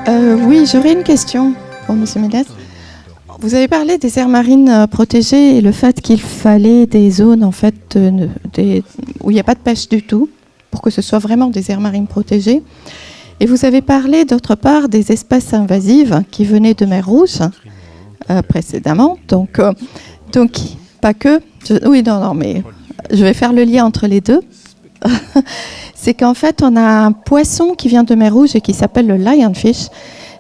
Oui, j'aurais une question pour M. Ménez. Vous avez parlé des aires marines protégées et le fait qu'il fallait des zones en fait, où il n'y a pas de pêche du tout pour que ce soit vraiment des aires marines protégées. Et vous avez parlé d'autre part des espèces invasives qui venaient de mer Rouge précédemment. Donc, pas que. Oui, non, mais je vais faire le lien entre les deux. C'est qu'en fait, on a un poisson qui vient de mer Rouge et qui s'appelle le lionfish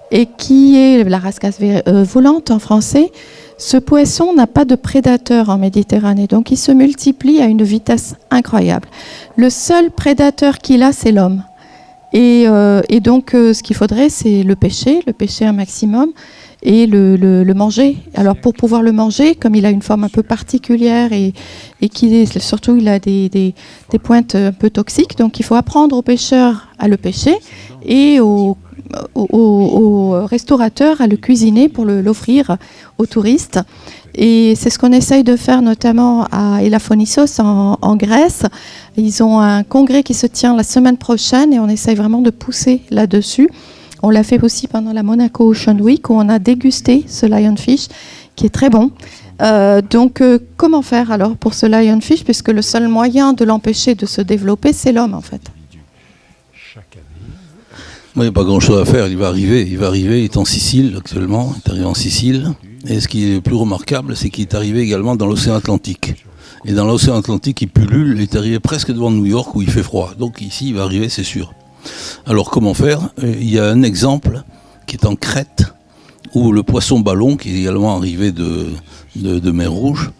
et qui est la rascasse volante en français. Ce poisson n'a pas de prédateur en Méditerranée, donc il se multiplie à une vitesse incroyable. Le seul prédateur qu'il a, c'est l'homme. Et donc, ce qu'il faudrait, c'est le pêcher un maximum et le manger. Alors, pour pouvoir le manger, comme il a une forme un peu particulière et surtout, il a des pointes un peu toxiques, donc il faut apprendre aux pêcheurs à le pêcher et aux restaurateurs à le cuisiner pour l'offrir aux touristes. Et c'est ce qu'on essaye de faire notamment à Elafonisos en Grèce. Ils ont un congrès qui se tient la semaine prochaine et on essaye vraiment de pousser là-dessus. On l'a fait aussi pendant la Monaco Ocean Week où on a dégusté ce lionfish qui est très bon. Donc comment faire alors pour ce lionfish puisque le seul moyen de l'empêcher de se développer, c'est l'homme en fait. Il n'y a pas grand-chose à faire, il va arriver, il est en Sicile actuellement, il est arrivé en Sicile. Et ce qui est le plus remarquable, c'est qu'il est arrivé également dans l'océan Atlantique. Et dans l'océan Atlantique, il pullule, il est arrivé presque devant New York où il fait froid. Donc ici, il va arriver, c'est sûr. Alors comment faire ? Il y a un exemple qui est en Crète, où le poisson ballon, qui est également arrivé de mer Rouge,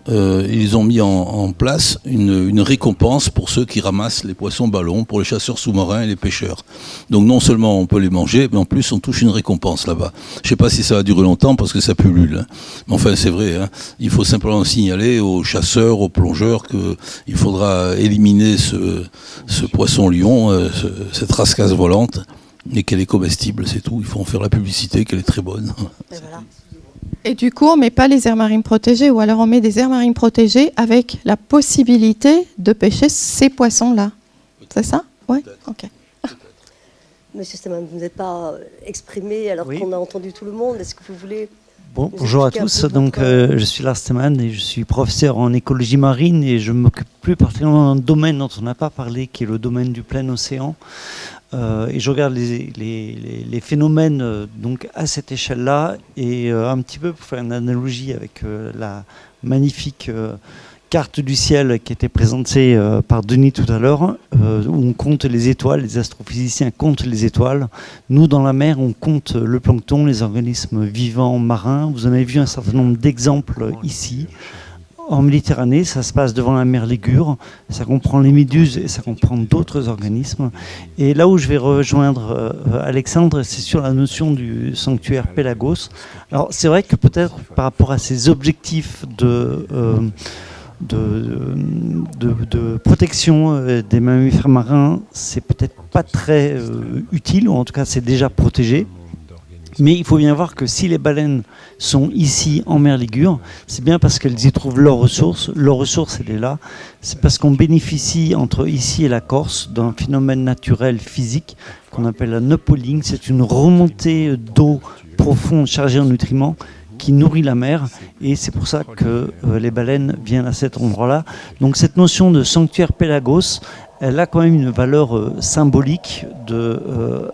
ils ont mis en place une récompense pour ceux qui ramassent les poissons ballons, pour les chasseurs sous-marins et les pêcheurs. Donc non seulement on peut les manger, mais en plus on touche une récompense là-bas. Je ne sais pas si ça va durer longtemps parce que ça pullule. Mais enfin c'est vrai, hein. Il faut simplement signaler aux chasseurs, aux plongeurs qu'il faudra éliminer ce poisson-lion, cette rascasse volante, et qu'elle est comestible, c'est tout. Il faut en faire la publicité, qu'elle est très bonne. Et voilà. Et du coup, on ne met pas les aires marines protégées, ou alors on met des aires marines protégées avec la possibilité de pêcher ces poissons-là. C'est ça ? Oui. Ok. Monsieur Stemann, vous n'êtes pas exprimé alors qu'on a entendu tout le monde. Est-ce que vous voulez... Bonjour à tous, donc je suis Lars Stemann et je suis professeur en écologie marine et je m'occupe plus particulièrement d'un domaine dont on n'a pas parlé, qui est le domaine du plein océan. Et je regarde les phénomènes donc à cette échelle-là et un petit peu pour faire une analogie avec la magnifique carte du ciel qui était présentée par Denis tout à l'heure, où on compte les étoiles, les astrophysiciens comptent les étoiles. Nous, dans la mer, on compte le plancton, les organismes vivants marins. Vous en avez vu un certain nombre d'exemples ici. En Méditerranée, ça se passe devant la mer Ligure, ça comprend les méduses et ça comprend d'autres organismes. Et là où je vais rejoindre Alexandre, c'est sur la notion du sanctuaire Pélagos. Alors c'est vrai que peut-être par rapport à ces objectifs de protection des mammifères marins, c'est peut-être pas très utile, ou en tout cas c'est déjà protégé. Mais il faut bien voir que si les baleines sont ici en mer Ligure, c'est bien parce qu'elles y trouvent leur ressource. Leur ressource, elle est là. C'est parce qu'on bénéficie entre ici et la Corse d'un phénomène naturel physique qu'on appelle la upwelling. C'est une remontée d'eau profonde chargée en nutriments qui nourrit la mer, et c'est pour ça que les baleines viennent à cet endroit-là. Donc cette notion de sanctuaire Pélagos, elle a quand même une valeur symbolique de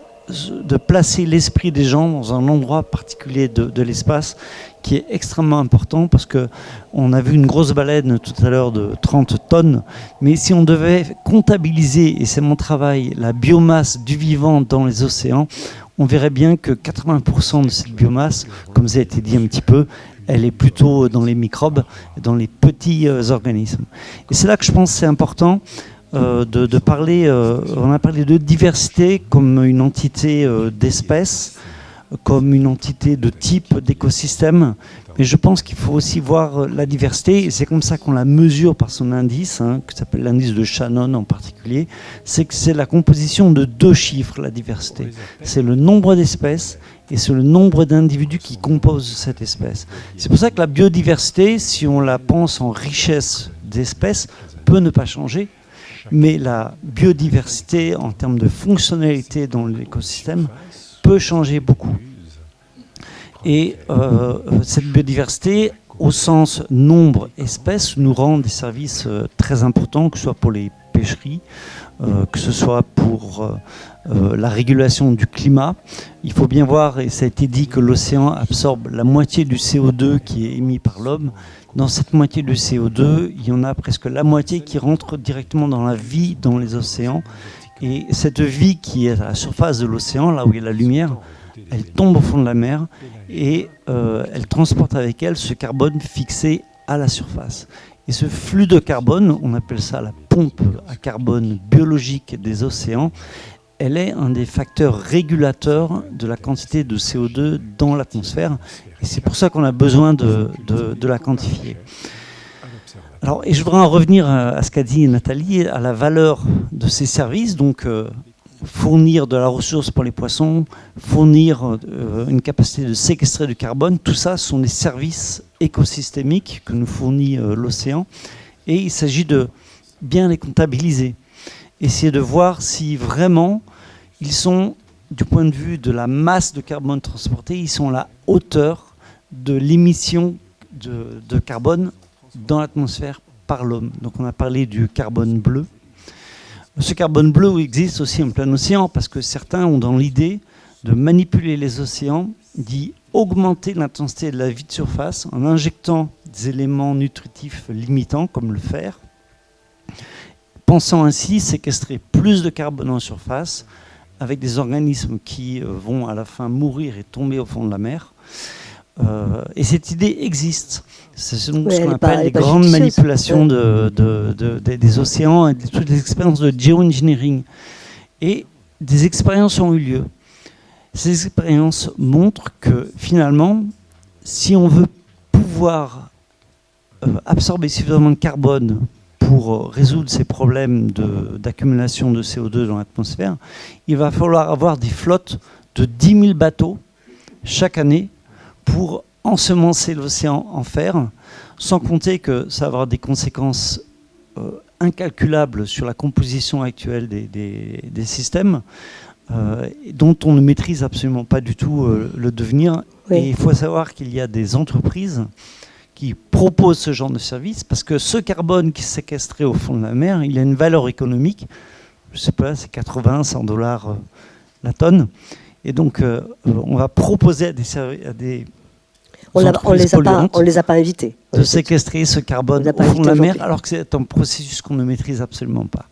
placer l'esprit des gens dans un endroit particulier de l'espace qui est extrêmement important, parce qu'on a vu une grosse baleine tout à l'heure de 30 tonnes, mais si on devait comptabiliser, et c'est mon travail, la biomasse du vivant dans les océans, on verrait bien que 80% de cette biomasse, comme ça a été dit un petit peu, elle est plutôt dans les microbes, dans les petits organismes. Et c'est là que je pense que c'est important de parler, on a parlé de diversité comme une entité d'espèces, comme une entité de type d'écosystème, mais je pense qu'il faut aussi voir la diversité, et c'est comme ça qu'on la mesure par son indice, qui s'appelle l'indice de Shannon en particulier, c'est que c'est la composition de deux chiffres, la diversité. C'est le nombre d'espèces et c'est le nombre d'individus qui composent cette espèce. C'est pour ça que la biodiversité, si on la pense en richesse d'espèces, peut ne pas changer, mais la biodiversité en termes de fonctionnalité dans l'écosystème peut changer beaucoup. Et cette biodiversité, au sens nombre espèces, nous rend des services très importants, que ce soit pour les pêcheries, que ce soit pour la régulation du climat. Il faut bien voir, et ça a été dit, que l'océan absorbe la moitié du CO2 qui est émis par l'homme. Dans cette moitié du CO2, il y en a presque la moitié qui rentre directement dans la vie dans les océans. Et cette vie qui est à la surface de l'océan, là où il y a la lumière, elle tombe au fond de la mer et elle transporte avec elle ce carbone fixé à la surface. Et ce flux de carbone, on appelle ça la pompe à carbone biologique des océans, elle est un des facteurs régulateurs de la quantité de CO2 dans l'atmosphère. Et c'est pour ça qu'on a besoin de la quantifier. Alors, et je voudrais en revenir à ce qu'a dit Nathalie, à la valeur de ces services. Donc, fournir de la ressource pour les poissons, fournir une capacité de séquestrer du carbone, tout ça sont des services écosystémiques que nous fournit l'océan. Et il s'agit de bien les comptabiliser. Essayer de voir si vraiment ils sont, du point de vue de la masse de carbone transportée, ils sont à la hauteur de l'émission de carbone dans l'atmosphère par l'homme. Donc on a parlé du carbone bleu. Ce carbone bleu existe aussi en plein océan parce que certains ont dans l'idée de manipuler les océans, d'y augmenter l'intensité de la vie de surface en injectant des éléments nutritifs limitants comme le fer, pensant ainsi séquestrer plus de carbone en surface avec des organismes qui vont à la fin mourir et tomber au fond de la mer. Et cette idée existe. C'est donc ce qu'on appelle les grandes manipulations des océans et toutes les expériences de geoengineering. Et des expériences ont eu lieu. Ces expériences montrent que finalement, si on veut pouvoir absorber suffisamment de carbone pour résoudre ces problèmes d'accumulation de CO2 dans l'atmosphère, il va falloir avoir des flottes de 10 000 bateaux chaque année pour ensemencer l'océan en fer, sans compter que ça va avoir des conséquences incalculables sur la composition actuelle des systèmes, dont on ne maîtrise absolument pas du tout le devenir. Oui. Et il faut savoir qu'il y a des entreprises qui proposent ce genre de service, parce que ce carbone qui est séquestré au fond de la mer, il a une valeur économique, je ne sais pas, c'est 80-100 $ la tonne. Et donc, on va proposer à des on les a pas invités. De séquestrer ce carbone au fond de la mer, alors que c'est un processus qu'on ne maîtrise absolument pas.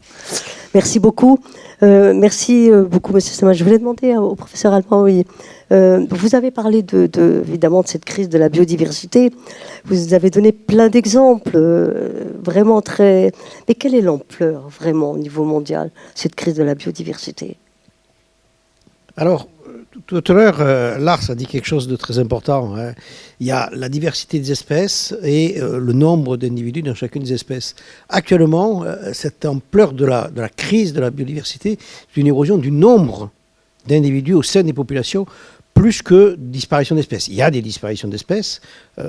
Merci beaucoup. Merci beaucoup, monsieur Stéman. Je voulais demander au professeur Allemand, oui. Vous avez parlé évidemment de cette crise de la biodiversité. Vous avez donné plein d'exemples, vraiment très... Mais quelle est l'ampleur, vraiment, au niveau mondial, cette crise de la biodiversité ? Alors, tout à l'heure, Lars a dit quelque chose de très important. Hein. Il y a la diversité des espèces et le nombre d'individus dans chacune des espèces. Actuellement, cette ampleur de la crise de la biodiversité, c'est une érosion du nombre d'individus au sein des populations, plus que disparition d'espèces. Il y a des disparitions d'espèces.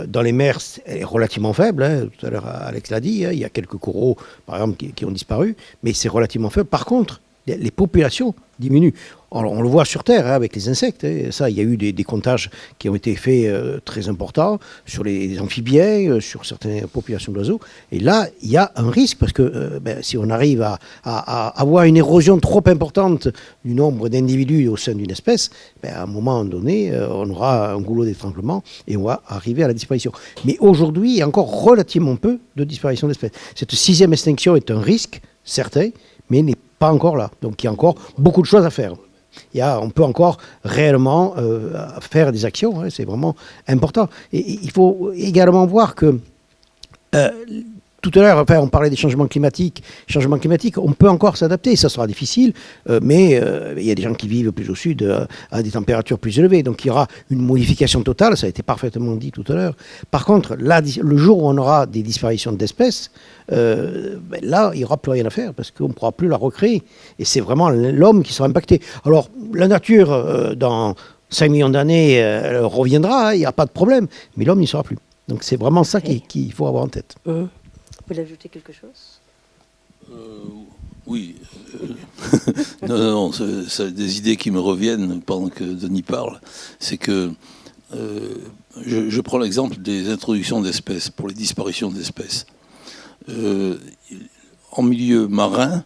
Dans les mers, elle est relativement faible. Hein. Tout à l'heure, Alex l'a dit. Hein. Il y a quelques coraux, par exemple, qui ont disparu, mais c'est relativement faible. Par contre, les populations diminuent. Alors, on le voit sur Terre, hein, avec les insectes. Hein. Ça, il y a eu des comptages qui ont été faits très importants sur les amphibiens, sur certaines populations d'oiseaux. Et là, il y a un risque, parce que si on arrive à avoir une érosion trop importante du nombre d'individus au sein d'une espèce, à un moment donné, on aura un goulot d'étranglement et on va arriver à la disparition. Mais aujourd'hui, il y a encore relativement peu de disparition d'espèces. Cette 6e extinction est un risque, certain, mais n'est pas encore là. Donc il y a encore beaucoup de choses à faire. On peut encore réellement faire des actions, hein, c'est vraiment important. Et il faut également voir que tout à l'heure, on parlait des changements climatiques. Changements climatiques, on peut encore s'adapter. Ça sera difficile, mais il y a des gens qui vivent plus au sud à des températures plus élevées. Donc il y aura une modification totale. Ça a été parfaitement dit tout à l'heure. Par contre, là, le jour où on aura des disparitions d'espèces, là, il n'y aura plus rien à faire parce qu'on ne pourra plus la recréer. Et c'est vraiment l'homme qui sera impacté. Alors, la nature, dans 5 millions d'années, elle reviendra. Il n'y a pas de problème. Mais l'homme n'y sera plus. Donc c'est vraiment ça qu'il faut avoir en tête. Vous voulez ajouter quelque chose ? Oui. Non, c'est des idées qui me reviennent pendant que Denis parle. C'est que je prends l'exemple des introductions d'espèces, pour les disparitions d'espèces. En milieu marin,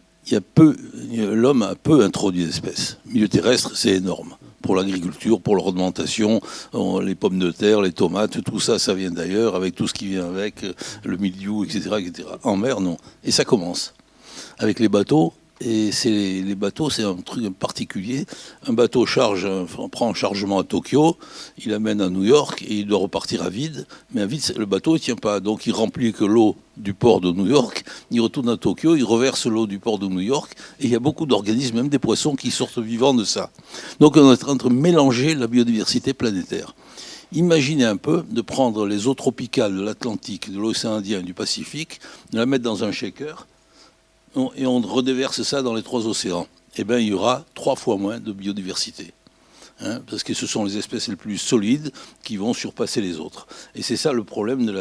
l'homme a peu introduit d'espèces. Milieu terrestre, c'est énorme. Pour l'agriculture, pour l'ornementation, les pommes de terre, les tomates, tout ça, ça vient d'ailleurs, avec tout ce qui vient avec, le milieu, etc., etc. En mer, non. Et ça commence avec les bateaux. Et les bateaux, c'est un truc particulier. Un bateau prend un chargement à Tokyo, il amène à New York et il doit repartir à vide. Mais à vide, le bateau ne tient pas. Donc il remplit que l'eau du port de New York, il retourne à Tokyo, il reverse l'eau du port de New York. Et il y a beaucoup d'organismes, même des poissons, qui sortent vivants de ça. Donc on est en train de mélanger la biodiversité planétaire. Imaginez un peu de prendre les eaux tropicales de l'Atlantique, de l'océan Indien et du Pacifique, de la mettre dans un shaker, et on redéverse ça dans les 3 océans, eh bien, il y aura 3 fois moins de biodiversité. Parce que ce sont les espèces les plus solides qui vont surpasser les autres. Et c'est ça le problème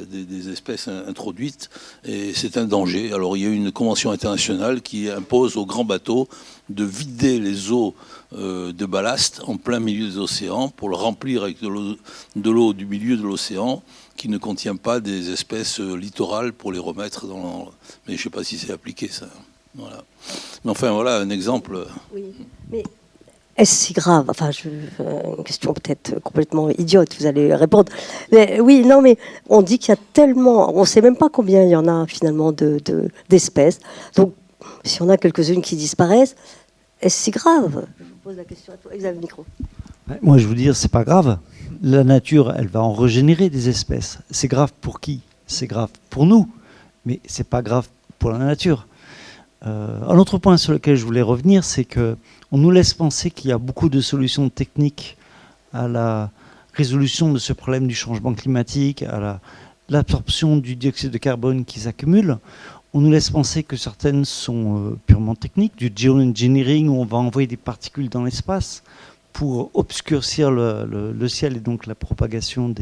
des espèces introduites, et c'est un danger. Alors il y a une convention internationale qui impose aux grands bateaux de vider les eaux de ballast en plein milieu des océans pour le remplir avec de l'eau du milieu de l'océan qui ne contient pas des espèces littorales pour les remettre dans... Mais je ne sais pas si c'est appliqué, ça. Voilà. Mais enfin, voilà un exemple. Oui, mais est-ce si grave? Enfin, une question peut-être complètement idiote, vous allez répondre. Mais, oui, non, mais on dit qu'il y a tellement... On ne sait même pas combien il y en a, finalement, d'espèces. Donc, si on a quelques-unes qui disparaissent, est-ce si grave? Je vous pose la question à toi. Vous avez le micro. Moi, je veux dire, c'est pas grave. La nature, elle va en régénérer des espèces. C'est grave pour qui? C'est grave pour nous, mais c'est pas grave pour la nature. Un autre point sur lequel je voulais revenir, c'est que on nous laisse penser qu'il y a beaucoup de solutions techniques à la résolution de ce problème du changement climatique, à l'absorption du dioxyde de carbone qui s'accumule. On nous laisse penser que certaines sont purement techniques, du geoengineering, où on va envoyer des particules dans l'espace pour obscurcir le ciel et donc la propagation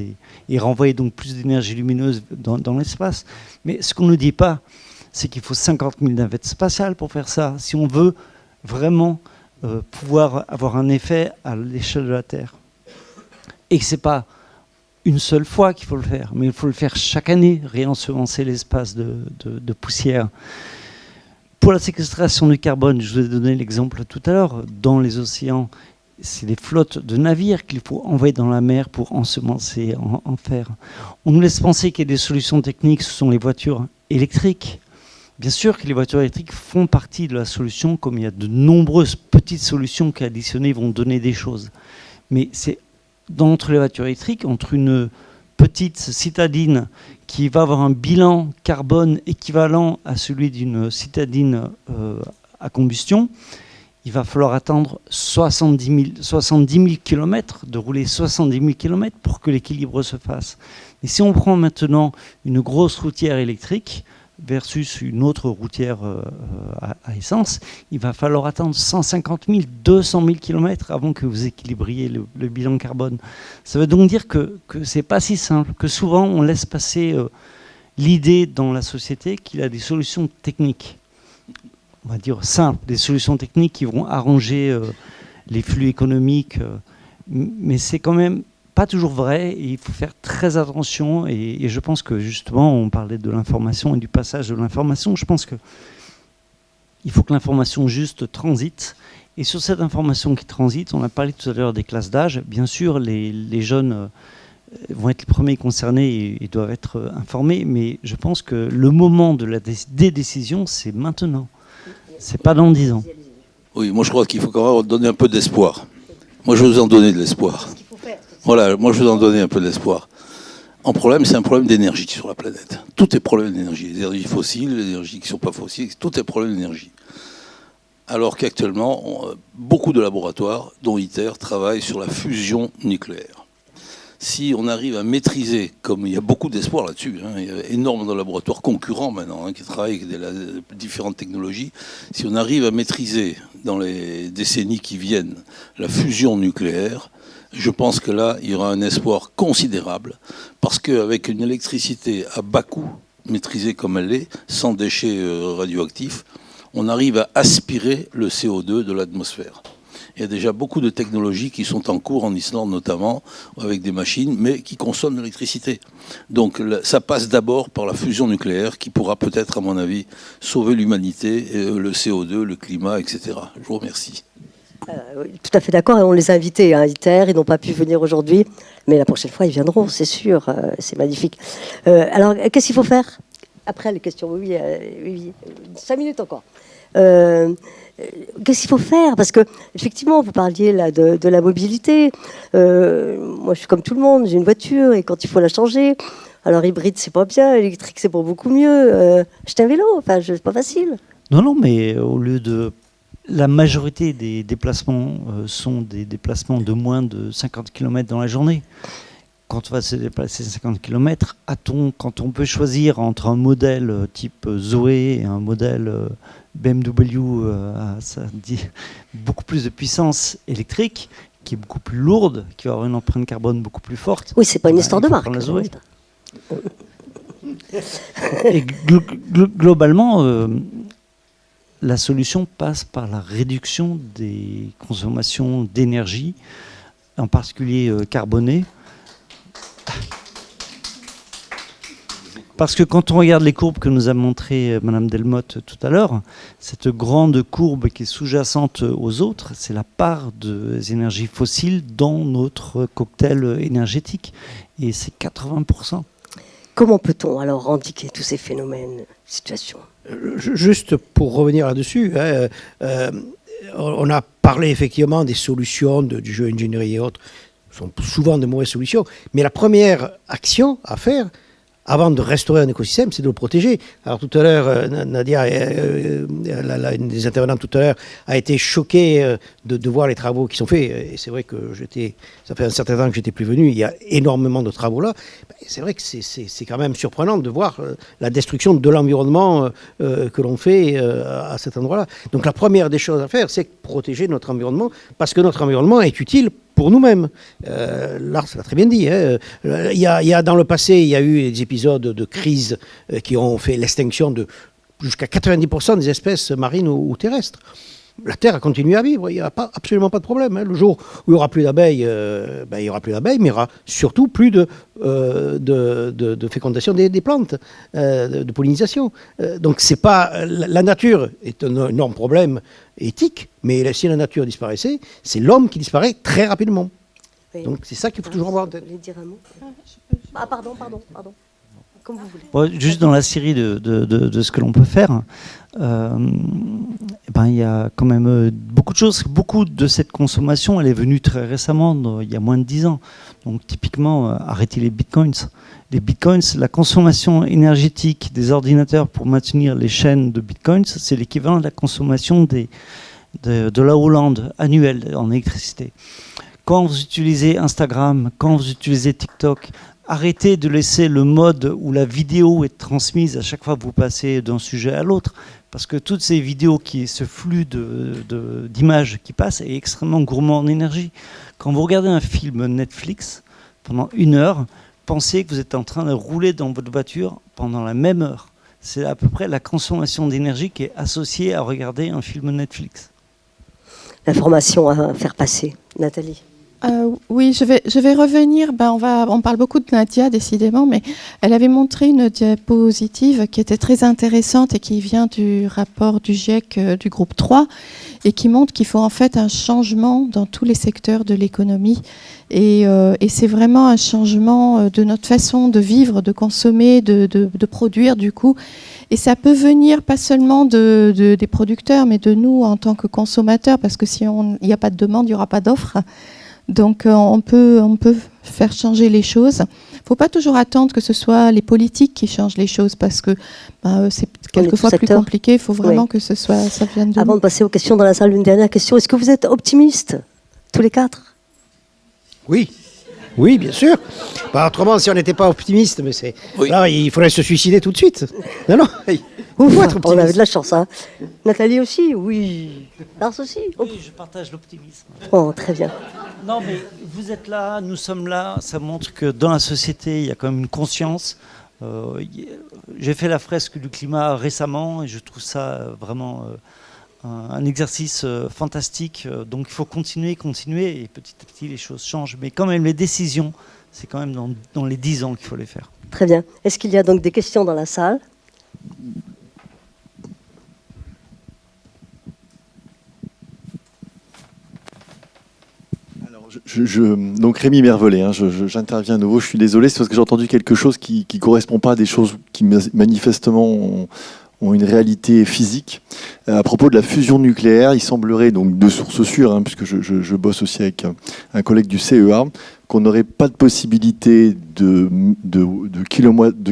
et renvoyer donc plus d'énergie lumineuse dans l'espace. Mais ce qu'on ne nous dit pas, c'est qu'il faut 50 000 navettes spatiales pour faire ça, si on veut vraiment pouvoir avoir un effet à l'échelle de la Terre. Et que ce n'est pas une seule fois qu'il faut le faire, mais il faut le faire chaque année, réensemencer l'espace de poussière. Pour la séquestration du carbone, je vous ai donné l'exemple tout à l'heure, dans les océans, c'est des flottes de navires qu'il faut envoyer dans la mer pour ensemencer, en faire. On nous laisse penser qu'il y a des solutions techniques, ce sont les voitures électriques. Bien sûr que les voitures électriques font partie de la solution, comme il y a de nombreuses petites solutions qui additionnées vont donner des choses. Mais c'est entre les voitures électriques, entre une petite citadine qui va avoir un bilan carbone équivalent à celui d'une citadine à combustion, il va falloir attendre 70 000 km, de rouler 70 000 km pour que l'équilibre se fasse. Et si on prend maintenant une grosse routière électrique versus une autre routière à essence, il va falloir attendre 150 000, 200 000 km avant que vous équilibriez le bilan carbone. Ça veut donc dire que ce n'est pas si simple, que souvent on laisse passer l'idée dans la société qu'il a des solutions techniques, on va dire simples, des solutions techniques qui vont arranger les flux économiques, mais c'est quand même pas toujours vrai, et il faut faire très attention, et je pense que justement on parlait de l'information et du passage de l'information, je pense que il faut que l'information juste transite, et sur cette information qui transite, on a parlé tout à l'heure des classes d'âge, bien sûr les jeunes vont être les premiers concernés et doivent être informés, mais je pense que le moment des décisions, c'est maintenant, c'est pas dans 10 ans. Oui, moi je crois qu'il faut quand même donner un peu d'espoir. Moi je vais vous en donner de l'espoir. Voilà, moi je vais vous en donner un peu d'espoir. En problème, c'est un problème d'énergie sur la planète. Tout est problème d'énergie. Les énergies fossiles, les énergies qui ne sont pas fossiles, tout est problème d'énergie. Alors qu'actuellement, beaucoup de laboratoires, dont ITER, travaillent sur la fusion nucléaire. Si on arrive à maîtriser, comme il y a beaucoup d'espoir là-dessus, il y a énormément de laboratoires concurrents maintenant qui travaillent avec des différentes technologies, si on arrive à maîtriser dans les décennies qui viennent la fusion nucléaire, je pense que là, il y aura un espoir considérable, parce qu'avec une électricité à bas coût, maîtrisée comme elle est, sans déchets radioactifs, on arrive à aspirer le CO2 de l'atmosphère. Il y a déjà beaucoup de technologies qui sont en cours en Islande notamment, avec des machines, mais qui consomment de l'électricité. Donc ça passe d'abord par la fusion nucléaire qui pourra peut-être, à mon avis, sauver l'humanité, le CO2, le climat, etc. Je vous remercie. Tout à fait d'accord, et on les a invités à ITER, ils n'ont pas pu venir aujourd'hui, mais la prochaine fois ils viendront, c'est sûr, c'est magnifique. Alors, qu'est-ce qu'il faut faire après les questions? Oui, 5 minutes encore. Qu'est-ce qu'il faut faire? Parce que effectivement, vous parliez là de la mobilité. Moi, je suis comme tout le monde, j'ai une voiture et quand il faut la changer, alors hybride c'est pas bien, électrique c'est pas beaucoup mieux. Acheter un vélo, enfin, c'est pas facile. Non, mais au lieu de... La majorité des déplacements sont des déplacements de moins de 50 km dans la journée. Quand on va se déplacer 50 km, quand on peut choisir entre un modèle type Zoé et un modèle BMW beaucoup plus de puissance électrique, qui est beaucoup plus lourde, qui va avoir une empreinte carbone beaucoup plus forte. Oui, c'est pas une histoire de marque. La Zoé. Et globalement, la solution passe par la réduction des consommations d'énergie, en particulier carbonée. Parce que quand on regarde les courbes que nous a montrées Madame Delmotte tout à l'heure, cette grande courbe qui est sous-jacente aux autres, c'est la part des énergies fossiles dans notre cocktail énergétique. Et c'est 80%. Comment peut-on alors endiguer tous ces phénomènes, situations? Juste pour revenir là-dessus, on a parlé effectivement des solutions du jeu ingénierie et autres, ce sont souvent de mauvaises solutions, mais la première action à faire, avant de restaurer un écosystème, c'est de le protéger. Alors tout à l'heure, Nadia, une des intervenantes tout à l'heure, a été choquée de voir les travaux qui sont faits. Et c'est vrai que ça fait un certain temps que j'étais plus venu, il y a énormément de travaux là. C'est vrai que c'est quand même surprenant de voir la destruction de l'environnement que l'on fait à cet endroit-là. Donc la première des choses à faire, c'est protéger notre environnement, parce que notre environnement est utile pour nous-mêmes. Lars l'a très bien dit. Dans le passé, il y a eu des épisodes de crise qui ont fait l'extinction de jusqu'à 90% des espèces marines ou terrestres. La Terre a continué à vivre, il n'y a absolument pas de problème. Le jour où il n'y aura plus d'abeilles, il n'y aura plus d'abeilles, mais il n'y aura surtout plus de fécondation des plantes, de pollinisation. Donc c'est pas, la nature est un énorme problème éthique, mais si la nature disparaissait, c'est l'homme qui disparaît très rapidement. Oui. Donc c'est ça qu'il faut toujours avoir en tête. Vous voulez dire un mot? Pardon. Comme vous voulez. Bon, juste dans la série de ce que l'on peut faire, il y a quand même beaucoup de choses. Beaucoup de cette consommation, elle est venue très récemment, il y a moins de 10 ans. Donc typiquement, arrêter les bitcoins. Les bitcoins, la consommation énergétique des ordinateurs pour maintenir les chaînes de bitcoins, c'est l'équivalent de la consommation de la Hollande annuelle en électricité. Quand vous utilisez Instagram, quand vous utilisez TikTok, arrêtez de laisser le mode où la vidéo est transmise à chaque fois que vous passez d'un sujet à l'autre, parce que toutes ces vidéos, ce flux d'images qui passent est extrêmement gourmand en énergie. Quand vous regardez un film Netflix pendant 1 heure, pensez que vous êtes en train de rouler dans votre voiture pendant la même heure. C'est à peu près la consommation d'énergie qui est associée à regarder un film Netflix. L'information à faire passer. Nathalie. Oui, je vais revenir. On parle beaucoup de Nadia, décidément, mais elle avait montré une diapositive qui était très intéressante et qui vient du rapport du GIEC du groupe 3 et qui montre qu'il faut en fait un changement dans tous les secteurs de l'économie. Et c'est vraiment un changement de notre façon de vivre, de consommer, de produire du coup. Et ça peut venir pas seulement des producteurs, mais de nous en tant que consommateurs, parce que si il n'y a pas de demande, il n'y aura pas d'offre. Donc on peut faire changer les choses. Il ne faut pas toujours attendre que ce soit les politiques qui changent les choses, parce que c'est quelquefois plus compliqué. Il faut vraiment que ça vienne de nous. Avant de passer aux questions dans la salle, une dernière question. Est-ce que vous êtes optimistes, tous les 4? Oui, bien sûr. Autrement, si on n'était pas optimiste, là, il faudrait se suicider tout de suite. Non. On avait de la chance, hein. Nathalie aussi, oui. Lars aussi. Oui, je partage l'optimisme. Oh, très bien. Non, mais vous êtes là, nous sommes là. Ça montre que dans la société, il y a quand même une conscience. J'ai fait la fresque du climat récemment et je trouve ça vraiment un exercice fantastique. Donc il faut continuer et petit à petit les choses changent. Mais quand même les décisions, c'est quand même dans les 10 ans qu'il faut les faire. Très bien. Est-ce qu'il y a donc des questions dans la salle? Donc Rémi Mervelet, hein, j'interviens à nouveau, je suis désolé, c'est parce que j'ai entendu quelque chose qui ne correspond pas à des choses qui manifestement ont une réalité physique. À propos de la fusion nucléaire, il semblerait, donc de sources sûres, hein, puisque je bosse aussi avec un collègue du CEA, qu'on n'aurait pas de possibilité de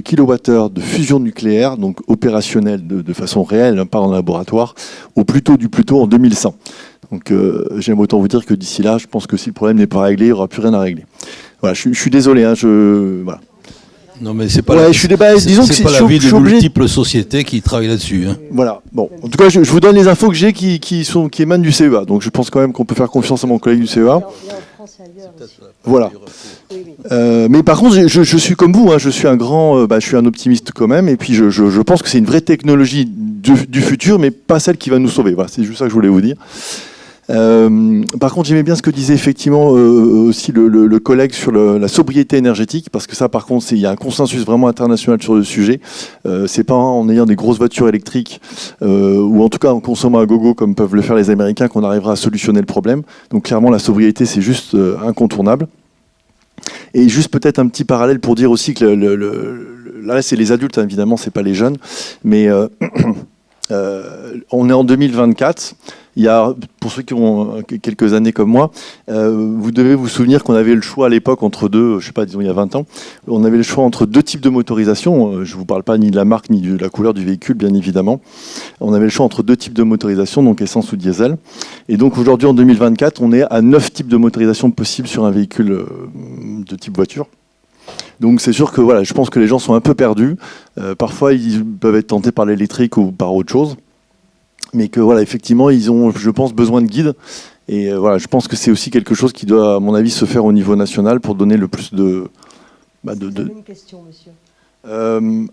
kilowattheure de fusion nucléaire, donc opérationnelle de façon réelle, hein, pas en laboratoire, au plus tôt du plus tôt en 2100. Donc j'aime autant vous dire que d'ici là, je pense que si le problème n'est pas réglé, il n'y aura plus rien à régler. Voilà, je suis désolé. Hein, voilà. Non, mais c'est pas ouais, disons que c'est pas la vie de multiples sociétés qui travaillent là-dessus. Hein. Voilà. Bon, en tout cas, je vous donne les infos que j'ai qui émanent du CEA. Donc je pense quand même qu'on peut faire confiance à mon collègue du CEA. Voilà. Mais par contre, je suis comme vous. Hein, je suis je suis un optimiste quand même. Et puis je pense que c'est une vraie technologie du futur, mais pas celle qui va nous sauver. Voilà, c'est juste ça que je voulais vous dire. Par contre, j'aimais bien ce que disait effectivement aussi le collègue sur la sobriété énergétique, parce que ça, par contre, il y a un consensus vraiment international sur le sujet. C'est pas en ayant des grosses voitures électriques ou en tout cas en consommant à gogo comme peuvent le faire les Américains qu'on arrivera à solutionner le problème. Donc clairement, la sobriété, c'est juste incontournable. Et juste peut-être un petit parallèle pour dire aussi que là, c'est les adultes, hein, évidemment, c'est pas les jeunes, mais on est en 2024. Il y a, pour ceux qui ont quelques années comme moi, vous devez vous souvenir qu'on avait le choix à l'époque entre deux, je sais pas, disons il y a 20 ans, on avait le choix entre deux types de motorisation. Je vous parle pas ni de la marque ni de la couleur du véhicule, bien évidemment. On avait le choix entre deux types de motorisation, donc essence ou diesel. Et donc aujourd'hui, en 2024, on est à 9 types de motorisation possibles sur un véhicule de type voiture. Donc c'est sûr que voilà, je pense que les gens sont un peu perdus. Parfois, ils peuvent être tentés par l'électrique ou par autre chose. Mais que voilà, effectivement, ils ont, je pense, besoin de guides. Et voilà, je pense que c'est aussi quelque chose qui doit, à mon avis, se faire au niveau national pour donner le plus de... Vous avez une question, monsieur.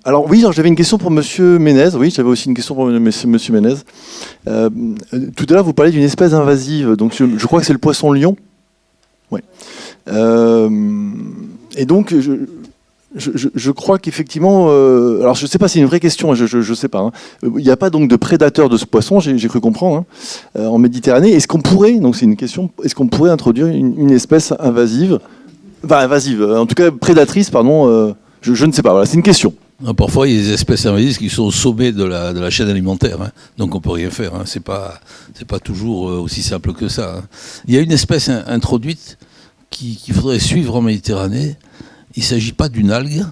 Alors oui, j'avais une question pour Monsieur Ménez. Oui, j'avais aussi une question pour Monsieur Ménez. Tout à l'heure, vous parlez d'une espèce invasive. Donc je crois que c'est le poisson lion. Ouais. Et donc... Je crois qu'effectivement, alors je ne sais pas, c'est une vraie question, je ne sais pas. Hein. Il n'y a pas donc de prédateur de ce poisson, j'ai cru comprendre, hein, en Méditerranée. Est-ce qu'on pourrait, donc c'est une question, est-ce qu'on pourrait introduire une espèce invasive, en tout cas prédatrice, pardon, je ne sais pas, voilà, c'est une question. Non, parfois, il y a des espèces invasives qui sont au sommet de la chaîne alimentaire, hein, donc on ne peut rien faire. Hein, c'est pas toujours aussi simple que ça. Hein. Il y a une espèce introduite qu'il faudrait suivre en Méditerranée. Il ne s'agit pas d'une algue,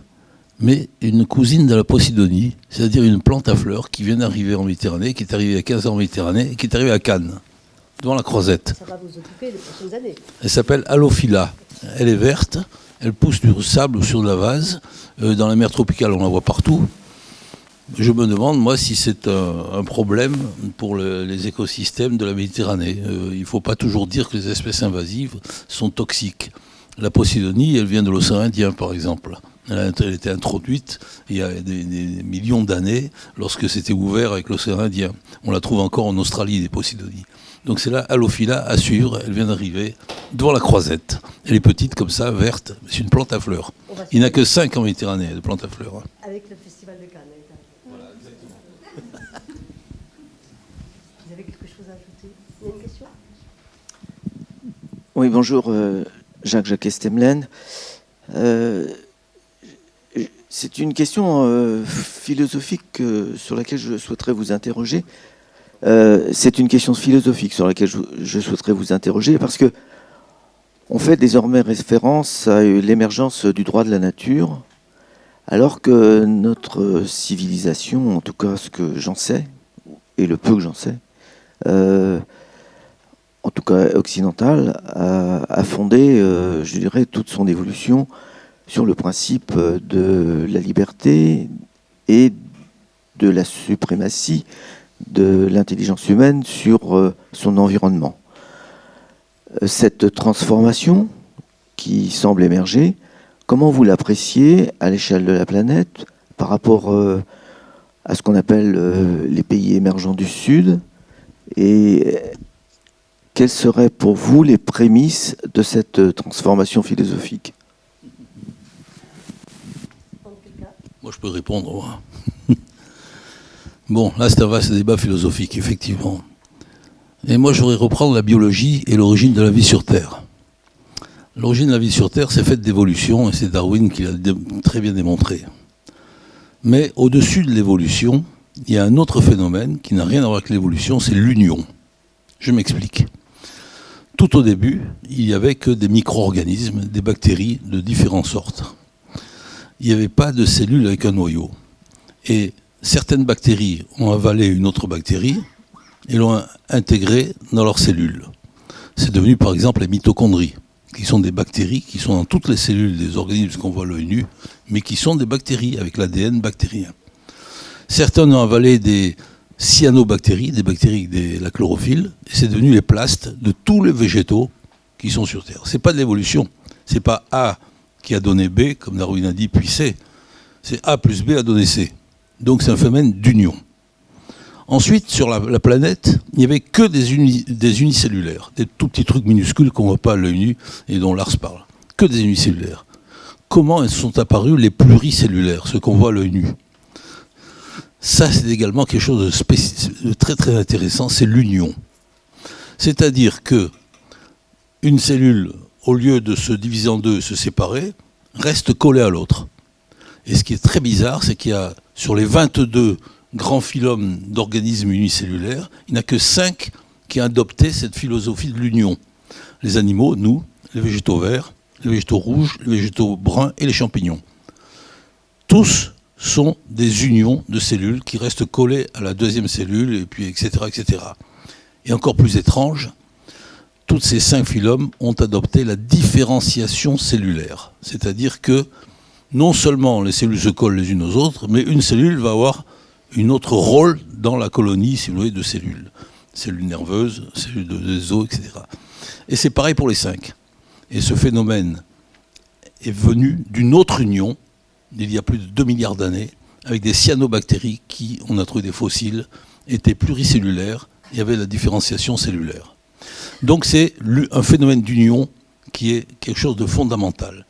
mais une cousine de la Posidonie, c'est-à-dire une plante à fleurs qui vient d'arriver en Méditerranée, qui est arrivée il y a 15 ans en Méditerranée, et qui est arrivée à Cannes, devant la Croisette. Ça va vous occuper les prochaines années. Elle s'appelle Halophila. Elle est verte, elle pousse du sable ou sur de la vase. Dans la mer tropicale, on la voit partout. Je me demande, moi, si c'est un problème pour les écosystèmes de la Méditerranée. Il ne faut pas toujours dire que les espèces invasives sont toxiques. La Posidonie, elle vient de l'océan Indien, par exemple. Elle était introduite il y a des millions d'années, lorsque c'était ouvert avec l'océan Indien. On la trouve encore en Australie, des Posidonies. Donc c'est là, Halophila, à suivre, elle vient d'arriver devant la Croisette. Elle est petite comme ça, verte, c'est une plante à fleurs. Il n'y en a que 5 en Méditerranée, de plantes à fleurs. Avec le festival de Cannes. Voilà, exactement. Vous avez quelque chose à ajouter? Il y a une question? Oui, bonjour. Jacques Estemlen. C'est une question philosophique sur laquelle je souhaiterais vous interroger. C'est une question philosophique sur laquelle je souhaiterais vous interroger parce que on fait désormais référence à l'émergence du droit de la nature, alors que notre civilisation, en tout cas ce que j'en sais, et le peu que j'en sais, en tout cas occidentale, a fondé, je dirais, toute son évolution sur le principe de la liberté et de la suprématie de l'intelligence humaine sur son environnement. Cette transformation qui semble émerger comment vous l'appréciez à l'échelle de la planète par rapport à ce qu'on appelle les pays émergents du Sud, et quelles seraient pour vous les prémices de cette transformation philosophique? Moi, je peux répondre. Moi. Bon, là, c'est un vaste débat philosophique, effectivement. Et moi, je voudrais reprendre la biologie et l'origine de la vie sur Terre. L'origine de la vie sur Terre, c'est faite d'évolution, et c'est Darwin qui l'a très bien démontré. Mais au-dessus de l'évolution, il y a un autre phénomène qui n'a rien à voir avec l'évolution, c'est l'union. Je m'explique. Tout au début, il n'y avait que des micro-organismes, des bactéries de différentes sortes. Il n'y avait pas de cellules avec un noyau. Et certaines bactéries ont avalé une autre bactérie et l'ont intégrée dans leurs cellules. C'est devenu par exemple les mitochondries, qui sont des bactéries qui sont dans toutes les cellules des organismes qu'on voit à l'œil nu, mais qui sont des bactéries avec l'ADN bactérien. Certains ont avalé des cyanobactéries, des bactéries avec la chlorophylle, et c'est devenu les plastes de tous les végétaux qui sont sur Terre. C'est pas de l'évolution, c'est pas A qui a donné B, comme Darwin a dit, puis C. C'est A plus B a donné C. Donc c'est un phénomène d'union. Ensuite, sur la planète, il n'y avait que des unicellulaires, des tout petits trucs minuscules qu'on ne voit pas à l'œil nu et dont Lars parle. Que des unicellulaires. Comment sont apparus les pluricellulaires, ceux qu'on voit à l'œil nu? Ça, c'est également quelque chose de très très intéressant, c'est l'union. C'est-à-dire que une cellule, au lieu de se diviser en deux et se séparer, reste collée à l'autre. Et ce qui est très bizarre, c'est qu'il y a, sur les 22 grands phylums d'organismes unicellulaires, il n'y en a que 5 qui ont adopté cette philosophie de l'union. Les animaux, nous, les végétaux verts, les végétaux rouges, les végétaux bruns et les champignons. Tous sont des unions de cellules qui restent collées à la deuxième cellule, et puis etc., etc. Et encore plus étrange, toutes ces 5 phylums ont adopté la différenciation cellulaire. C'est-à-dire que non seulement les cellules se collent les unes aux autres, mais une cellule va avoir un autre rôle dans la colonie, si vous voulez, de cellules. Cellules nerveuses, cellules des os, etc. Et c'est pareil pour les 5. Et ce phénomène est venu d'une autre union, d'il y a plus de 2 milliards d'années, avec des cyanobactéries qui, on a trouvé des fossiles, étaient pluricellulaires et avaient la différenciation cellulaire. Donc c'est un phénomène d'union qui est quelque chose de fondamental.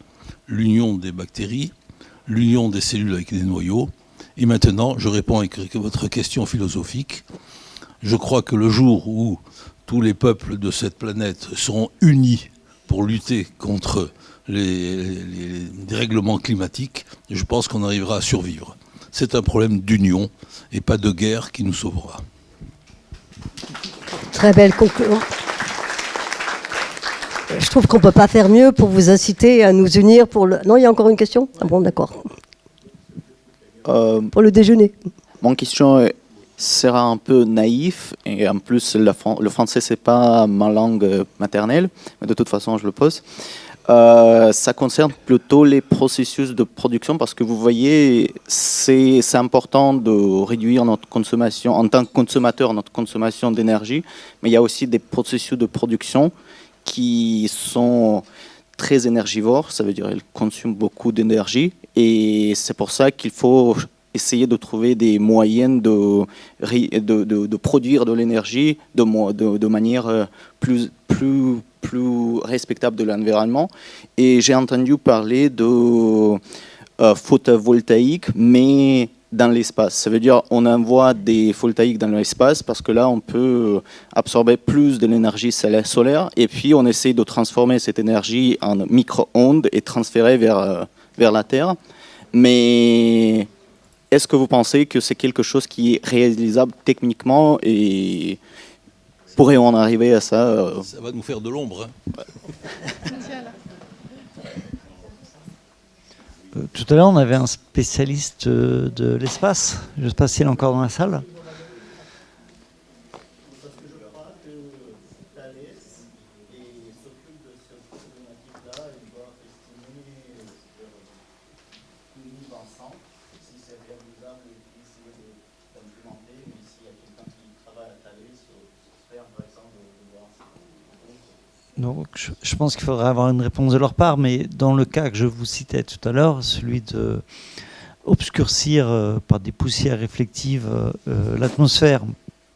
L'union des bactéries, l'union des cellules avec des noyaux. Et maintenant, je réponds avec votre question philosophique. Je crois que le jour où tous les peuples de cette planète seront unis pour lutter contre les dérèglements climatiques, je pense qu'on arrivera à survivre. C'est un problème d'union et pas de guerre qui nous sauvera. Très belle conclusion. Je trouve qu'on ne peut pas faire mieux pour vous inciter à nous unir pour le... Non, il y a encore une question? Ah bon, d'accord. Pour le déjeuner. Mon question sera un peu naïf, et en plus le français c'est pas ma langue maternelle, mais de toute façon je le pose. Ça concerne plutôt les processus de production, parce que vous voyez, c'est important de réduire notre consommation, en tant que consommateur, notre consommation d'énergie, mais il y a aussi des processus de production qui sont très énergivores, ça veut dire qu'ils consomment beaucoup d'énergie, et c'est pour ça qu'il faut essayer de trouver des moyens de produire de l'énergie de manière plus respectable de l'environnement. Et j'ai entendu parler de photovoltaïque, mais dans l'espace. Ça veut dire on envoie des photovoltaïques dans l'espace parce que là, on peut absorber plus de l'énergie solaire et puis on essaie de transformer cette énergie en micro-ondes et transférer vers la Terre. Mais est-ce que vous pensez que c'est quelque chose qui est réalisable techniquement et pourrait-on en arriver à ça Ça va nous faire de l'ombre. Hein. Tout à l'heure, on avait un spécialiste de l'espace. Je ne sais pas s'il est encore dans la salle. Donc, je pense qu'il faudrait avoir une réponse de leur part, mais dans le cas que je vous citais tout à l'heure, celui de obscurcir par des poussières réflectives l'atmosphère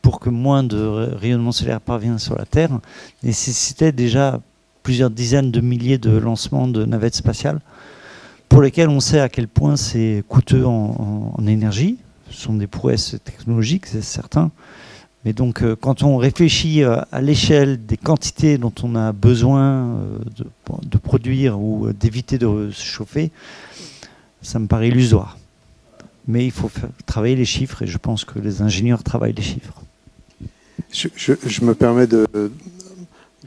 pour que moins de rayonnement solaire parvienne sur la Terre, nécessitait déjà plusieurs dizaines de milliers de lancements de navettes spatiales, pour lesquels on sait à quel point c'est coûteux en énergie. Ce sont des prouesses technologiques, c'est certain. Mais donc, quand on réfléchit à l'échelle des quantités dont on a besoin de produire ou d'éviter de se chauffer, ça me paraît illusoire. Mais il faut travailler les chiffres, et je pense que les ingénieurs travaillent les chiffres. Je me permets de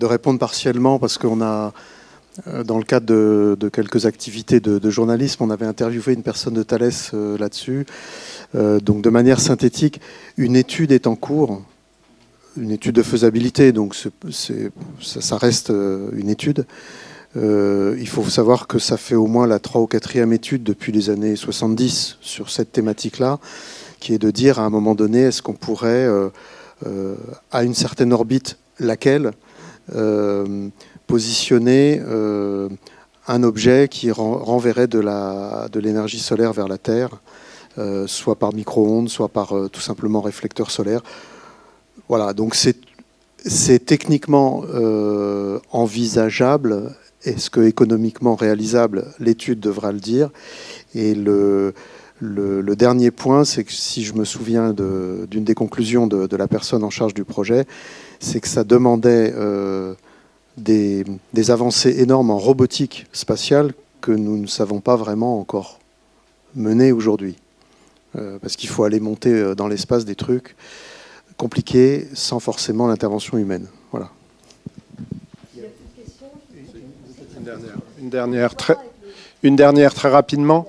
répondre partiellement, parce qu'on a, dans le cadre de quelques activités de journalisme, on avait interviewé une personne de Thales là-dessus. Donc de manière synthétique, une étude est en cours, une étude de faisabilité, donc ça reste une étude. Il faut savoir que ça fait au moins la 3e ou 4e étude depuis les années 70 sur cette thématique-là, qui est de dire à un moment donné, est-ce qu'on pourrait, à une certaine orbite, laquelle, positionner un objet qui renverrait de l'énergie solaire vers la Terre, soit par micro-ondes, soit par tout simplement réflecteur solaire. Voilà, donc c'est techniquement envisageable. Est-ce que économiquement réalisable? L'étude devra le dire. Et le dernier point, c'est que si je me souviens d'une des conclusions de la personne en charge du projet, c'est que ça demandait des avancées énormes en robotique spatiale que nous ne savons pas vraiment encore mener aujourd'hui. Parce qu'il faut aller monter dans l'espace des trucs compliqués sans forcément l'intervention humaine. Voilà. Une dernière très rapidement.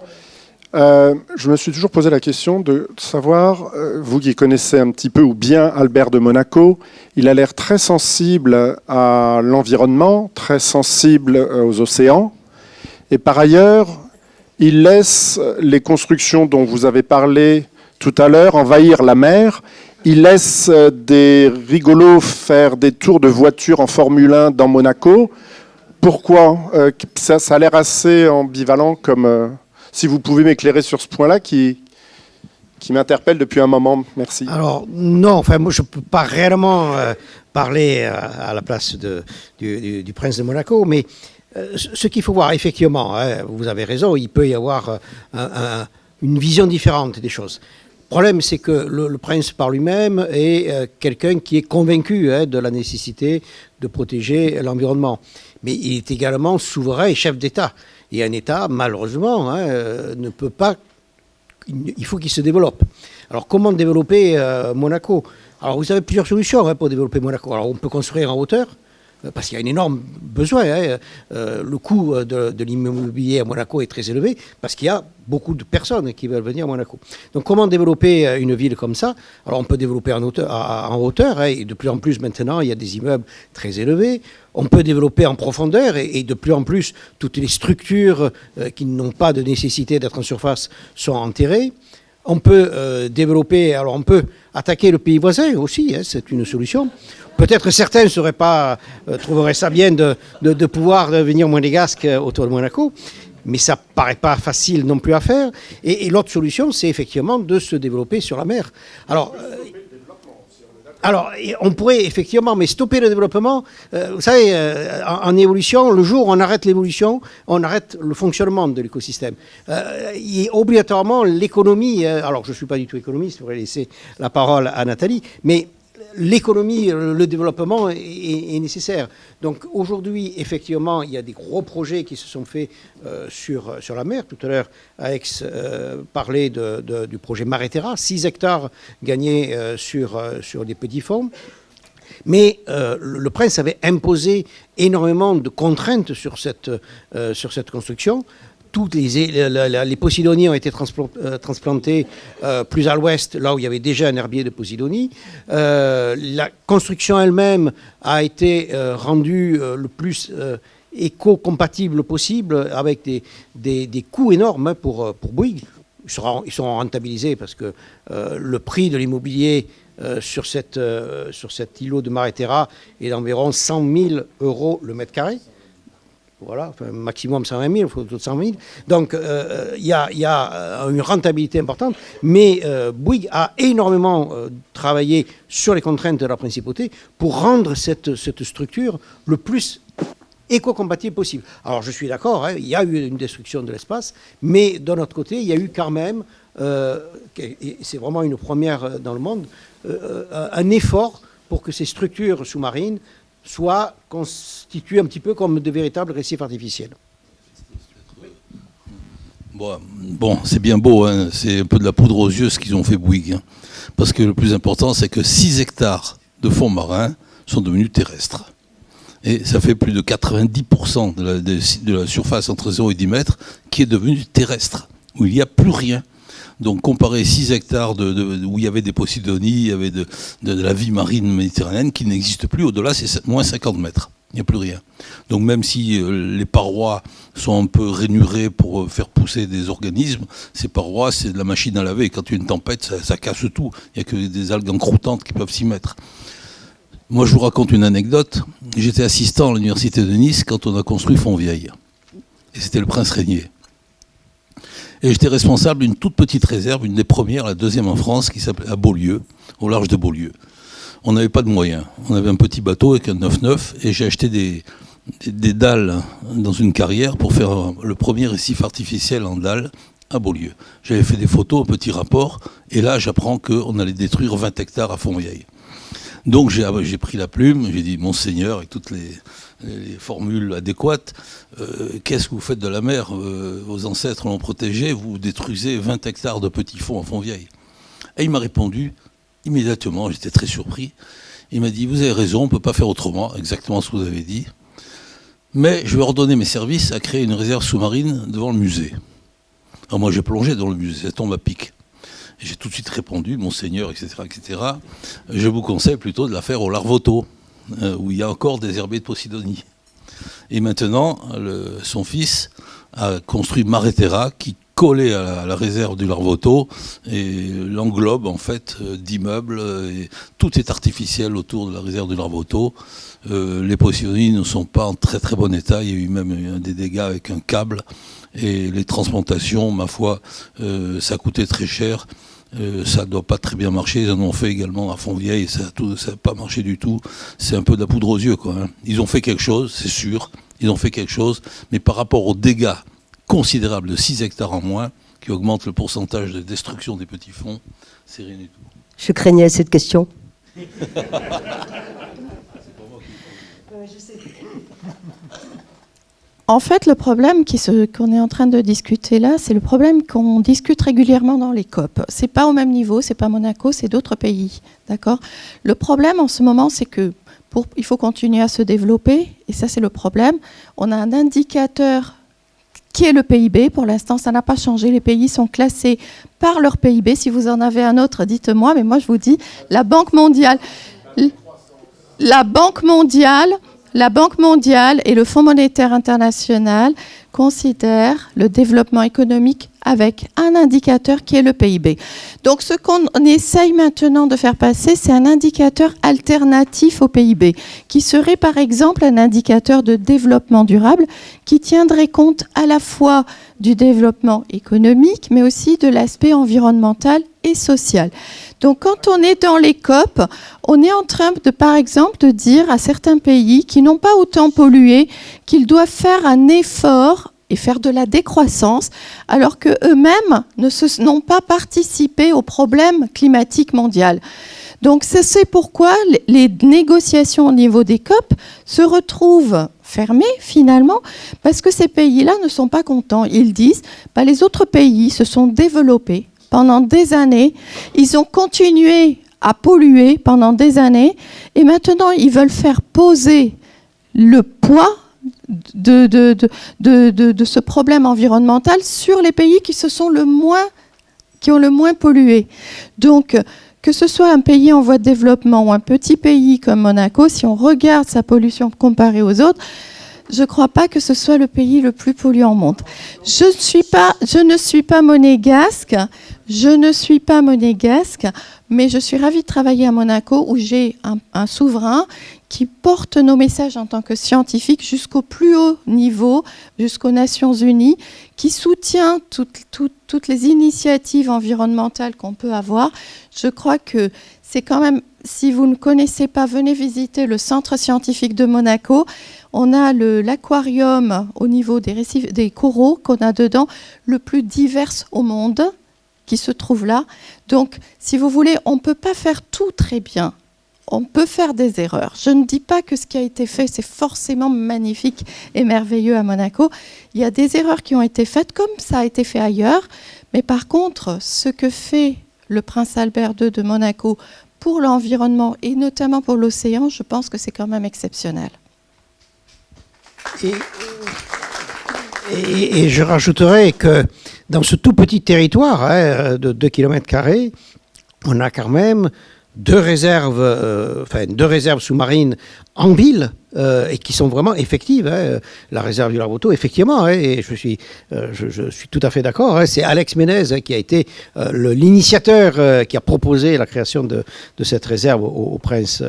Je me suis toujours posé la question de savoir, vous qui connaissez un petit peu ou bien Albert de Monaco, il a l'air très sensible à l'environnement, très sensible aux océans, et par ailleurs, il laisse les constructions dont vous avez parlé tout à l'heure envahir la mer. Il laisse des rigolos faire des tours de voiture en Formule 1 dans Monaco. Pourquoi? Ça a l'air assez ambivalent, comme si vous pouvez m'éclairer sur ce point-là qui m'interpelle depuis un moment. Merci. Alors, non, enfin, moi, je ne peux pas réellement parler à la place du prince de Monaco, mais ce qu'il faut voir, effectivement, hein, vous avez raison, il peut y avoir une vision différente des choses. Le problème, c'est que le prince par lui-même est quelqu'un qui est convaincu de la nécessité de protéger l'environnement. Mais il est également souverain et chef d'État. Et un État, malheureusement, ne peut pas... Il faut qu'il se développe. Alors, comment développer Monaco? Alors, vous avez plusieurs solutions pour développer Monaco. Alors, on peut construire en hauteur, parce qu'il y a un énorme besoin. Le coût de l'immobilier à Monaco est très élevé, parce qu'il y a beaucoup de personnes qui veulent venir à Monaco. Donc, comment développer une ville comme ça? Alors, on peut développer en hauteur, et de plus en plus maintenant, il y a des immeubles très élevés. On peut développer en profondeur, et de plus en plus, toutes les structures qui n'ont pas de nécessité d'être en surface sont enterrées. On peut développer, alors on peut attaquer le pays voisin aussi, c'est une solution. Peut-être certains trouveraient ça bien de pouvoir devenir monégasque autour de Monaco, mais ça ne paraît pas facile non plus à faire. Et l'autre solution, c'est effectivement de se développer sur la mer. Alors, on pourrait effectivement, mais stopper le développement, vous savez, en évolution, le jour où on arrête l'évolution, on arrête le fonctionnement de l'écosystème. Obligatoirement, l'économie, alors je ne suis pas du tout économiste, je pourrais laisser la parole à Nathalie, mais l'économie, le développement est nécessaire. Donc aujourd'hui, effectivement, il y a des gros projets qui se sont faits sur la mer. Tout à l'heure, Alex parlait du projet Maretera, 6 hectares gagnés sur des petits fonds. Mais le prince avait imposé énormément de contraintes sur cette construction. Toutes les Posidonies ont été transplantés plus à l'ouest, là où il y avait déjà un herbier de Posidonie. La construction elle-même a été rendue le plus éco-compatible possible, avec des coûts énormes pour Bouygues. Ils seront rentabilisés parce que le prix de l'immobilier sur cet îlot de Maréterra est d'environ 100 000 euros le mètre carré. Voilà, enfin, maximum 120 000, il faut autour de 100 000. Donc, il y a une rentabilité importante, mais Bouygues a énormément travaillé sur les contraintes de la principauté pour rendre cette structure le plus éco-compatible possible. Alors, je suis d'accord, hein, il y a eu une destruction de l'espace, mais d'un autre côté, il y a eu quand même, et c'est vraiment une première dans le monde, un effort pour que ces structures sous-marines soient constituées un petit peu comme de véritables récifs artificiels. Bon, c'est bien beau, hein, c'est un peu de la poudre aux yeux ce qu'ils ont fait Bouygues. Hein, parce que le plus important, c'est que 6 hectares de fonds marins sont devenus terrestres. Et ça fait plus de 90% de la surface entre 0 et 10 mètres qui est devenue terrestre, où il n'y a plus rien. Donc comparer 6 hectares où il y avait des posidonies, il y avait de la vie marine méditerranéenne qui n'existe plus, au-delà c'est moins 50 mètres. Il n'y a plus rien. Donc même si les parois sont un peu rainurées pour faire pousser des organismes, ces parois c'est de la machine à laver. Quand il y a une tempête, ça casse tout. Il n'y a que des algues encroutantes qui peuvent s'y mettre. Moi je vous raconte une anecdote. J'étais assistant à l'université de Nice quand on a construit Fontvieille. Et c'était le prince Régnier. Et j'étais responsable d'une toute petite réserve, une des premières, la deuxième en France, qui s'appelait à Beaulieu, au large de Beaulieu. On n'avait pas de moyens. On avait un petit bateau avec un 9-9 et j'ai acheté des dalles dans une carrière pour faire le premier récif artificiel en dalles à Beaulieu. J'avais fait des photos, un petit rapport, et là j'apprends qu'on allait détruire 20 hectares à Fontvieille. Donc j'ai pris la plume, j'ai dit, Monseigneur, avec toutes les formules adéquates, qu'est-ce que vous faites de la mer? Vos ancêtres l'ont protégée, vous détruisez 20 hectares de petits fonds à Fontvieille. Et il m'a répondu, immédiatement, j'étais très surpris, il m'a dit, vous avez raison, on ne peut pas faire autrement, exactement ce que vous avez dit, mais je vais ordonner mes services à créer une réserve sous-marine devant le musée. Alors moi j'ai plongé dans le musée, ça tombe à pic. J'ai tout de suite répondu, Monseigneur, etc., etc. Je vous conseille plutôt de la faire au Larvoto, où il y a encore des herbiers de Posidonie. Et maintenant, son fils a construit Maréterra, qui collait à la réserve du Larvoto, et l'englobe en fait d'immeubles. Et tout est artificiel autour de la réserve du Larvoto. Les Posidonies ne sont pas en très très bon état. Il y a eu même des dégâts avec un câble. Et les transplantations, ma foi, ça coûtait très cher. Ça ne doit pas très bien marcher. Ils en ont fait également à Fontvieille et ça n'a pas marché du tout. C'est un peu de la poudre aux yeux, quoi. Hein. Ils ont fait quelque chose, c'est sûr. Ils ont fait quelque chose. Mais par rapport aux dégâts considérables de 6 hectares en moins, qui augmentent le pourcentage de destruction des petits fonds, c'est rien du tout. Je craignais cette question. En fait, le problème qu'on est en train de discuter là, c'est le problème qu'on discute régulièrement dans les COP. C'est pas au même niveau, c'est pas Monaco, c'est d'autres pays, d'accord ? Le problème en ce moment, c'est que il faut continuer à se développer, et ça c'est le problème. On a un indicateur qui est le PIB. Pour l'instant, ça n'a pas changé. Les pays sont classés par leur PIB. Si vous en avez un autre, dites-moi. Mais moi, je vous dis, la Banque mondiale et le Fonds monétaire international considèrent le développement économique avec un indicateur qui est le PIB. Donc ce qu'on essaye maintenant de faire passer, c'est un indicateur alternatif au PIB, qui serait par exemple un indicateur de développement durable qui tiendrait compte à la fois du développement économique, mais aussi de l'aspect environnemental et social. Donc quand on est dans les COP, on est en train de, par exemple, de dire à certains pays qui n'ont pas autant pollué qu'ils doivent faire un effort et faire de la décroissance, alors qu'eux-mêmes n'ont pas participé au problème climatique mondial. Donc c'est pourquoi les négociations au niveau des COP se retrouvent fermées finalement, parce que ces pays-là ne sont pas contents. Ils disent, les autres pays se sont développés pendant des années, ils ont continué à polluer pendant des années, et maintenant ils veulent faire poser le poids de ce problème environnemental sur les pays qui ont le moins pollué. Donc, que ce soit un pays en voie de développement ou un petit pays comme Monaco, si on regarde sa pollution comparée aux autres, je ne crois pas que ce soit le pays le plus polluant au monde. Je ne suis pas monégasque. mais je suis ravie de travailler à Monaco où j'ai un souverain qui porte nos messages en tant que scientifique jusqu'au plus haut niveau, jusqu'aux Nations Unies, qui soutient toutes les initiatives environnementales qu'on peut avoir. Je crois que c'est quand même, si vous ne connaissez pas, venez visiter le centre scientifique de Monaco. On a l'aquarium au niveau des coraux qu'on a dedans, le plus divers au monde, qui se trouve là. Donc, si vous voulez, on ne peut pas faire tout très bien. On peut faire des erreurs. Je ne dis pas que ce qui a été fait, c'est forcément magnifique et merveilleux à Monaco. Il y a des erreurs qui ont été faites, comme ça a été fait ailleurs. Mais par contre, ce que fait le prince Albert II de Monaco pour l'environnement et notamment pour l'océan, je pense que c'est quand même exceptionnel. Et je rajouterais que dans ce tout petit territoire de 2 km², on a quand même deux réserves sous-marines en ville et qui sont vraiment effectives. La réserve du Larvoto, effectivement, et je suis tout à fait d'accord. C'est Alex Ménez qui a été l'initiateur qui a proposé la création de cette réserve au prince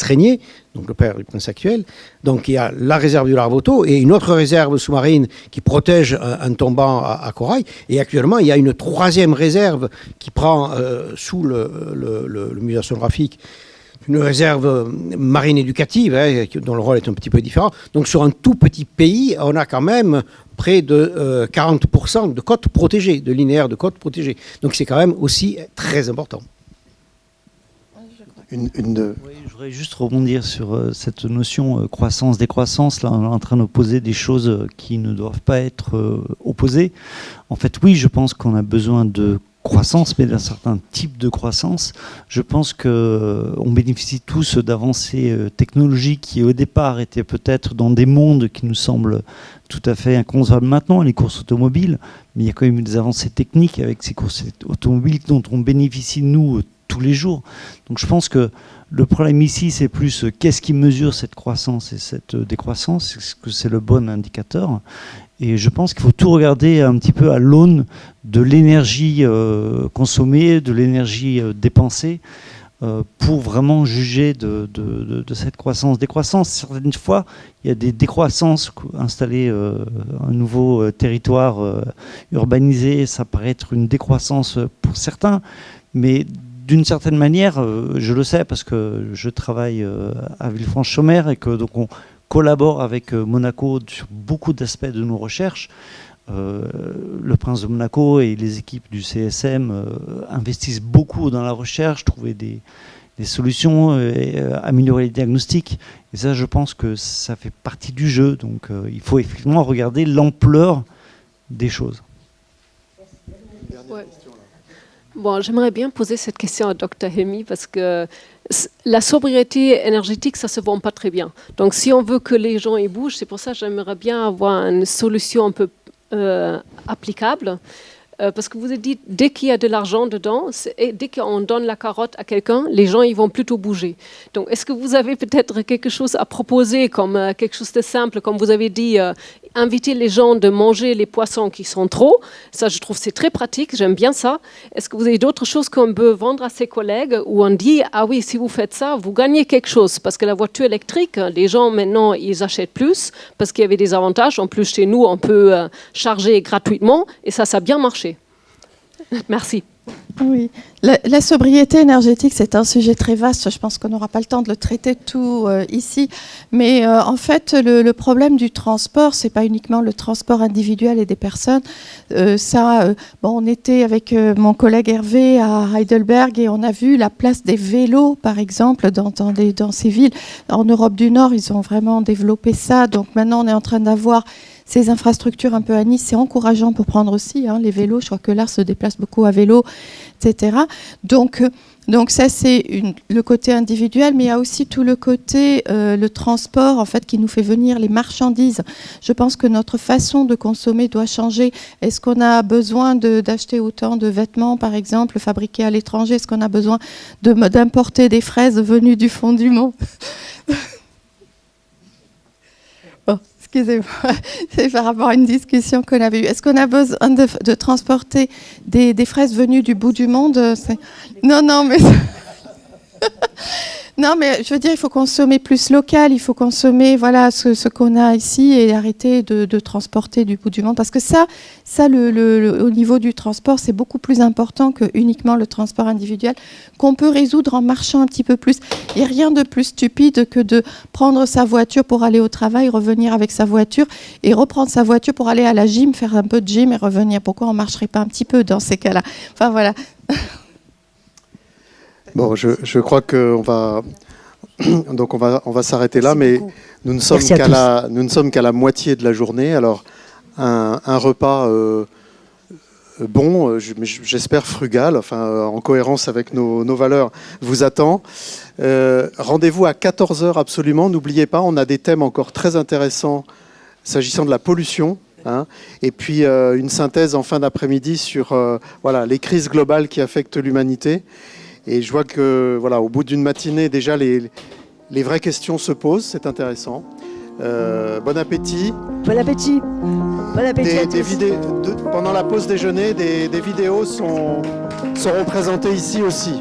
Régnier, donc le père du prince actuel. Donc il y a la réserve du Larvoto et une autre réserve sous-marine qui protège un tombant à corail. Et actuellement, il y a une troisième réserve qui prend sous le musée océanographique une réserve marine éducative, dont le rôle est un petit peu différent. Donc sur un tout petit pays, on a quand même près de 40% de côtes protégées, de linéaires de côtes protégées. Donc c'est quand même aussi très important. Oui, je voudrais juste rebondir sur cette notion croissance-décroissance. Là, on est en train d'opposer des choses qui ne doivent pas être opposées. En fait, oui, je pense qu'on a besoin de croissance, mais d'un certain type de croissance. Je pense qu'on bénéficie tous d'avancées technologiques qui, au départ, étaient peut-être dans des mondes qui nous semblent tout à fait inconcevables maintenant, les courses automobiles, mais il y a quand même eu des avancées techniques avec ces courses automobiles dont on bénéficie, nous, tous les jours. Donc je pense que le problème ici, c'est plus qu'est-ce qui mesure cette croissance et cette décroissance, est-ce que c'est le bon indicateur? Et je pense qu'il faut tout regarder un petit peu à l'aune de l'énergie consommée, de l'énergie dépensée, pour vraiment juger de cette croissance-décroissance. Certaines fois, il y a des décroissances, installer un nouveau territoire urbanisé, ça paraît être une décroissance pour certains, mais d'une certaine manière, je le sais parce que je travaille à Villefranche-sur-Mer et que donc on collabore avec Monaco sur beaucoup d'aspects de nos recherches. Le prince de Monaco et les équipes du CSM investissent beaucoup dans la recherche, trouver des solutions, améliorer les diagnostics. Et ça, je pense que ça fait partie du jeu. Donc il faut effectivement regarder l'ampleur des choses. Ouais. Bon, j'aimerais bien poser cette question à Dr Helmy parce que la sobriété énergétique, ça ne se vend pas très bien. Donc, si on veut que les gens y bougent, c'est pour ça que j'aimerais bien avoir une solution un peu applicable. Parce que vous avez dit, dès qu'il y a de l'argent dedans, et dès qu'on donne la carotte à quelqu'un, les gens ils vont plutôt bouger. Donc, est-ce que vous avez peut-être quelque chose à proposer, comme quelque chose de simple, comme vous avez dit, inviter les gens de manger les poissons qui sont trop? Ça, je trouve c'est très pratique, j'aime bien ça. Est-ce que vous avez d'autres choses qu'on peut vendre à ses collègues, où on dit, ah oui, si vous faites ça, vous gagnez quelque chose? Parce que la voiture électrique, les gens maintenant, ils achètent plus, parce qu'il y avait des avantages. En plus, chez nous, on peut charger gratuitement, et ça a bien marché. Merci. Oui, la sobriété énergétique, c'est un sujet très vaste. Je pense qu'on n'aura pas le temps de le traiter tout ici. Mais en fait, le problème du transport, c'est pas uniquement le transport individuel et des personnes. On était avec mon collègue Hervé à Heidelberg et on a vu la place des vélos, par exemple, dans ces villes. En Europe du Nord, ils ont vraiment développé ça. Donc maintenant, on est en train d'avoir ces infrastructures un peu à Nice. C'est encourageant pour prendre aussi les vélos. Je crois que l'art se déplace beaucoup à vélo, etc. Donc ça, c'est le côté individuel, mais il y a aussi tout le côté, le transport, en fait, qui nous fait venir les marchandises. Je pense que notre façon de consommer doit changer. Est-ce qu'on a besoin d'acheter autant de vêtements, par exemple, fabriqués à l'étranger? Est-ce qu'on a besoin d'importer des fraises venues du fond du monde? Bon, excusez-moi, c'est par rapport à une discussion qu'on avait eue. Est-ce qu'on a besoin de transporter des fraises venues du bout du monde? Non, mais... Non, mais je veux dire, il faut consommer plus local, il faut consommer voilà, ce qu'on a ici et arrêter de transporter du bout du monde. Parce que ça au niveau du transport, c'est beaucoup plus important que uniquement le transport individuel, qu'on peut résoudre en marchant un petit peu plus. Il n'y a rien de plus stupide que de prendre sa voiture pour aller au travail, revenir avec sa voiture et reprendre sa voiture pour aller à la gym, faire un peu de gym et revenir. Pourquoi on ne marcherait pas un petit peu dans ces cas-là? Enfin, voilà. Bon, je crois qu'on va, donc on va s'arrêter là, mais nous ne sommes qu'à la moitié de la journée. Alors, un repas bon, j'espère frugal, enfin en cohérence avec nos valeurs, vous attend. Rendez-vous à 14h absolument. N'oubliez pas, on a des thèmes encore très intéressants s'agissant de la pollution. Et puis une synthèse en fin d'après-midi sur voilà, les crises globales qui affectent l'humanité. Et je vois que, voilà, au bout d'une matinée, déjà, les vraies questions se posent. C'est intéressant. Bon appétit. Bon appétit. Bon appétit à tous. Pendant la pause déjeuner, des vidéos seront présentées ici aussi.